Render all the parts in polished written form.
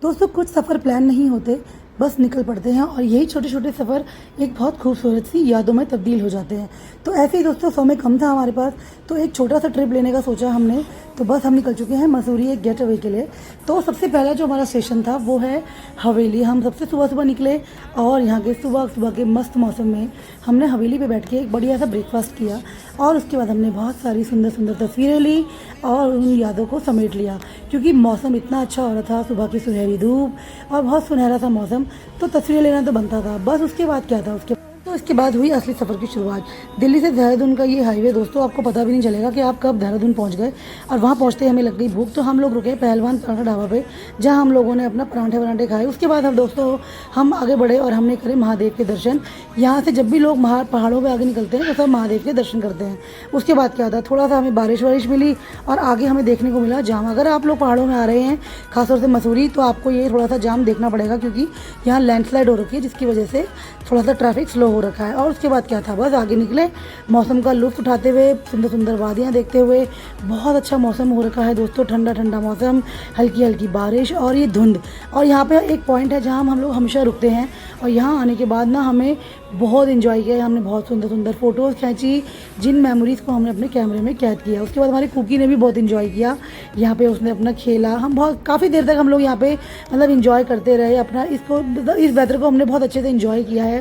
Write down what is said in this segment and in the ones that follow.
दोस्तों कुछ सफ़र प्लान नहीं होते, बस निकल पड़ते हैं और यही छोटे छोटे सफ़र एक बहुत खूबसूरत सी यादों में तब्दील हो जाते हैं। तो ऐसे ही दोस्तों समय कम था हमारे पास, तो एक छोटा सा ट्रिप लेने का सोचा हमने। तो बस हम निकल चुके हैं मसूरी एक गेट अवे के लिए। तो सबसे पहला जो हमारा स्टेशन था वो है हवेली। हम सबसे सुबह सुबह निकले और यहाँ के सुबह सुबह के मस्त मौसम में हमने हवेली पे बैठ के एक बढ़िया सा ब्रेकफास्ट किया और उसके बाद हमने बहुत सारी सुंदर सुंदर तस्वीरें ली और उन यादों को समेट लिया, क्योंकि मौसम इतना अच्छा हो रहा था, सुबह की सुनहरी धूप और बहुत सुनहरा सा मौसम, तो तस्वीरें लेना तो बनता था। बस उसके बाद क्या था, इसके बाद हुई असली सफ़र की शुरुआत। दिल्ली से देहरादून का ये हाईवे दोस्तों आपको पता भी नहीं चलेगा कि आप कब देहरादून पहुंच गए। और वहाँ पहुँचते ही हमें लग गई भूख, तो हम लोग रुके पहलवान पराठा ढाबा पे, जहाँ हम लोगों ने अपना पराठे वराठे खाए। उसके बाद हम दोस्तों हम आगे बढ़े और हमने करे महादेव के दर्शन। यहाँ से जब भी लोग पहाड़ों पर आगे निकलते हैं तो सब महादेव के दर्शन करते हैं। उसके बाद क्या था, थोड़ा सा हमें बारिश वारिश मिली और आगे हमें देखने को मिला जाम। अगर आप लोग पहाड़ों में आ रहे हैं खासतौर से मसूरी, तो आपको ये थोड़ा सा जाम देखना पड़ेगा, क्योंकि यहाँ लैंडस्लाइड हो रखी है, जिसकी वजह से थोड़ा सा ट्रैफिक स्लो हो रखा है। और उसके बाद क्या था, बस आगे निकले मौसम का लुत्फ उठाते हुए, सुंदर सुंदर वादियाँ देखते हुए। बहुत अच्छा मौसम हो रखा है दोस्तों, ठंडा ठंडा मौसम, हल्की हल्की बारिश और ये धुंध। और यहाँ पे एक पॉइंट है जहाँ हम लोग हमेशा रुकते हैं और यहाँ आने के बाद ना हमें बहुत इन्जॉय किया। हमने बहुत सुंदर सुंदर फ़ोटोज़ खींची, जिन मेमोरीज़ को हमने अपने कैमरे में कैद किया। उसके बाद हमारी कुकी ने भी बहुत इन्जॉय किया यहाँ पे, उसने अपना खेला। हम बहुत काफ़ी देर तक हम लोग यहाँ पे मतलब इन्जॉय करते रहे अपना इसको, इस वेदर को हमने बहुत अच्छे से इन्जॉय किया है।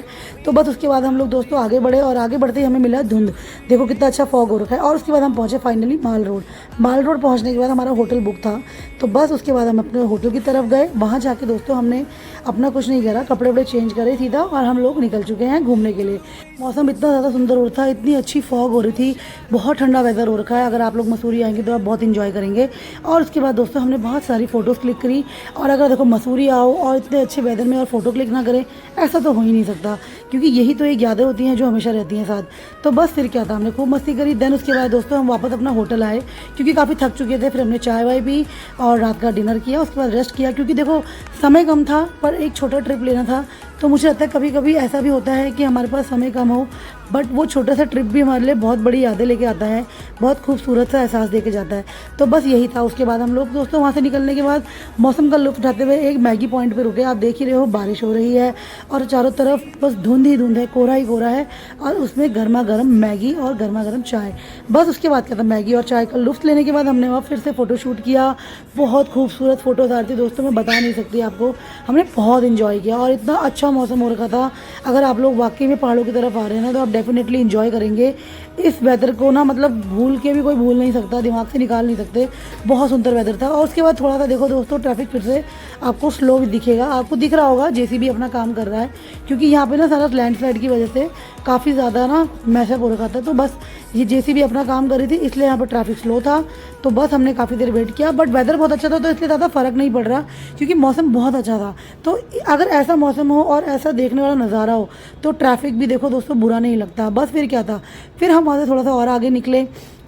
तो बस उसके बाद हम लोग दोस्तों आगे बढ़े और आगे बढ़ते ही हमें मिला धुंध। देखो कितना अच्छा फॉग हो रखा है। और उसके बाद हम पहुँचे फाइनली माल रोड। माल रोड पहुँचने के बाद हमारा होटल बुक था, तो बस उसके बाद हम अपने होटल की तरफ गए। वहाँ जाके दोस्तों हमने अपना कुछ नहीं करा, कपड़े वपड़े चेंज करे सीधा और हम लोग निकल चुके हैं घूमने के लिए। मौसम इतना ज़्यादा सुंदर हो रहा था, इतनी अच्छी फॉग हो रही थी, बहुत ठंडा वेदर हो रखा है। अगर आप लोग मसूरी आएंगे तो आप बहुत इंजॉय करेंगे। और उसके बाद दोस्तों हमने बहुत सारी फ़ोटोज़ क्लिक करी। और अगर देखो मसूरी आओ और इतने अच्छे वेदर में और फ़ोटो क्लिक ना करें, ऐसा तो हो ही नहीं सकता, क्योंकि यही तो एक यादें होती हैं जो हमेशा रहती हैं साथ। तो बस फिर क्या था, हमने खूब मस्ती करी। देन उसके बाद दोस्तों हम वापस अपना होटल आए, क्योंकि काफ़ी थक चुके थे। फिर हमने चाय वाय पी और रात का डिनर किया। उसके बाद रेस्ट किया, क्योंकि देखो समय कम था पर एक छोटा ट्रिप लेना था। तो मुझे लगता है कभी कभी ऐसा भी होता है कि हमारे पास समय कम हो, बट वो छोटा सा ट्रिप भी हमारे लिए बहुत बड़ी यादें लेके आता है, बहुत खूबसूरत सा एहसास देके जाता है। तो बस यही था। उसके बाद हम लोग दोस्तों वहाँ से निकलने के बाद मौसम का लुत्फ उठाते हुए एक मैगी पॉइंट पे रुके। आप देख ही रहे हो बारिश हो रही है और चारों तरफ बस धुंध ही धुंध है, कोहरा ही कोहरा है, और उसमें गर्मा गर्म मैगी और गर्मा गर्म चाय। बस उसके बाद क्या था, मैगी और चाय का लुत्फ लेने के बाद हमने वहाँ फिर से फ़ोटोशूट किया। बहुत खूबसूरत फ़ोटोज़ आ रही थी दोस्तों, मैं बता नहीं सकती आपको। हमने बहुत इन्जॉय किया और इतना अच्छा मौसम हो रखा था। अगर आप लोग वाकई में पहाड़ों की तरफ आ रहे हैं ना, तो आप डेफिनेटली इन्जॉय करेंगे इस वेदर को ना, मतलब भूल के भी कोई भूल नहीं सकता, दिमाग से निकाल नहीं सकते। बहुत सुंदर वेदर था। और उसके बाद थोड़ा सा देखो दोस्तों, ट्रैफिक फिर से आपको स्लो भी दिखेगा, आपको दिख रहा होगा जेसीबी अपना काम कर रहा है, क्योंकि यहाँ पे ना सारा लैंडस्लाइड की वजह से काफ़ी ज़्यादा ना मैशअप हो रखा था। तो बस ये जेसीबी अपना काम कर रही थी, इसलिए यहाँ पर ट्रैफिक स्लो था। तो बस हमने काफ़ी देर वेट किया, बट वेदर बहुत अच्छा था, तो इसलिए ज़्यादा फ़र्क नहीं पड़ रहा, क्योंकि मौसम बहुत अच्छा था। तो अगर ऐसा मौसम हो और ऐसा देखने वाला नज़ारा हो, तो ट्रैफिक भी देखो दोस्तों बुरा नहीं लगता। बस फिर क्या था, फिर हम वहाँ से थोड़ा सा और आगे निकले,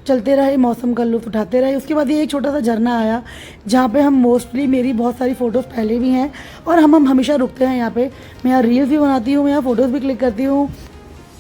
चलते रहे, मौसम का लुत्फ उठाते रहे। उसके बाद ये एक छोटा सा झरना आया, जहाँ पे हम मोस्टली, मेरी बहुत सारी फ़ोटोज़ पहले भी हैं और हम हमेशा रुकते हैं यहाँ पे। मैं यहाँ रील्स भी बनाती हूँ, मैं यहाँ फ़ोटोज़ भी क्लिक करती हूँ।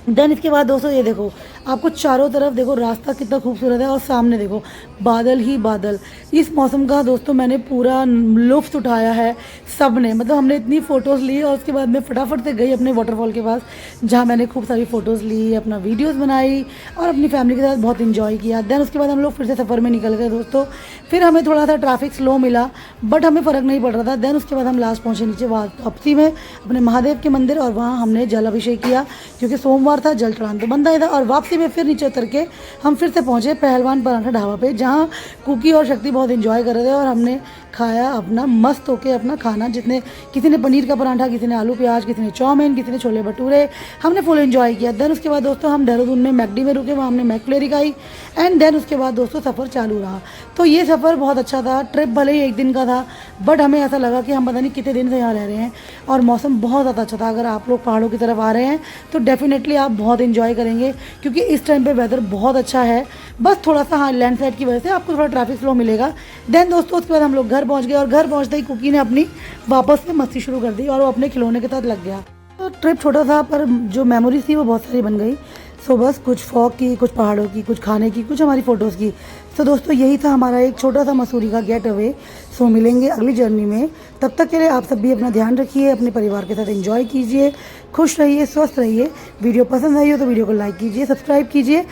देन इसके बाद दोस्तों ये देखो, आपको चारों तरफ देखो रास्ता कितना खूबसूरत है और सामने देखो बादल ही बादल। इस मौसम का दोस्तों मैंने पूरा लुत्फ उठाया है सब ने, मतलब हमने इतनी फ़ोटोज़ ली और उसके बाद मैं फटाफट से गई अपने वाटरफॉल के पास, जहाँ मैंने खूब सारी फ़ोटोज़ ली, अपना वीडियोज़ बनाई और अपनी फैमिली के साथ बहुत इन्जॉय किया। देन उसके बाद हम लोग फिर से सफ़र में निकल गए दोस्तों। फिर हमें थोड़ा सा ट्रैफिक स्लो मिला, बट हमें फ़र्क नहीं पड़ रहा था। देन उसके बाद हम लास्ट पहुँचे नीचे वापसी में अपने महादेव के मंदिर, और वहाँ हमने जल अभिषेक किया, क्योंकि सोमवार था, जल चढ़ाना तो बनता ही था। और वापसी में फिर नीचे उतर के हम फिर से पहुँचे पहलवान पराठा ढाबा पे, जहाँ कुकी और शक्ति बहुत इन्जॉय कर रहे थे और हमने खाया अपना मस्त होके अपना खाना, जितने किसी ने पनीर का पराठा, किसी ने आलू प्याज, किसी ने चाउमीन, किसी ने छोले भटूरे, हमने फुल एंजॉय किया। देन उसके बाद दोस्तों हम देहरादून में मैकडी में रुके, वहाँ हमने मैकफ्लेरी खाई एंड देन उसके बाद दोस्तों सफ़र चालू रहा। तो ये सफ़र बहुत अच्छा था। ट्रिप भले ही एक दिन का था, बट हमें ऐसा लगा कि हम पता नहीं कितने दिन से यहाँ रह रहे हैं और मौसम बहुत ज़्यादा अच्छा था। अगर आप लोग पहाड़ों की तरफ आ रहे हैं तो डेफिनेटली आप बहुत इन्जॉय करेंगे, क्योंकि इस टाइम पे वेदर बहुत अच्छा है। बस थोड़ा सा हाँ लैंडस्लाइड की वजह से आपको थोड़ा ट्रैफिक स्लो मिलेगा। देन दोस्तों उसके बाद हम लोग घर पहुँच गए और घर पहुँचते ही कुकी ने अपनी वापस से मस्ती शुरू कर दी और वो अपने खिलौने के साथ लग गया। तो ट्रिप छोटा था, पर जो मेमोरीज थी वो बहुत सारी बन गई। सो बस कुछ फॉग की, कुछ पहाड़ों की, कुछ खाने की, कुछ हमारी फ़ोटोज़ की। तो दोस्तों यही था हमारा एक छोटा सा मसूरी का गेट अवे। सो मिलेंगे अगली जर्नी में। तब तक के लिए आप सब भी अपना ध्यान रखिए, अपने परिवार के साथ एंजॉय कीजिए, खुश रहिए, स्वस्थ रहिए। वीडियो पसंद आई हो तो वीडियो को लाइक कीजिए, सब्सक्राइब कीजिए।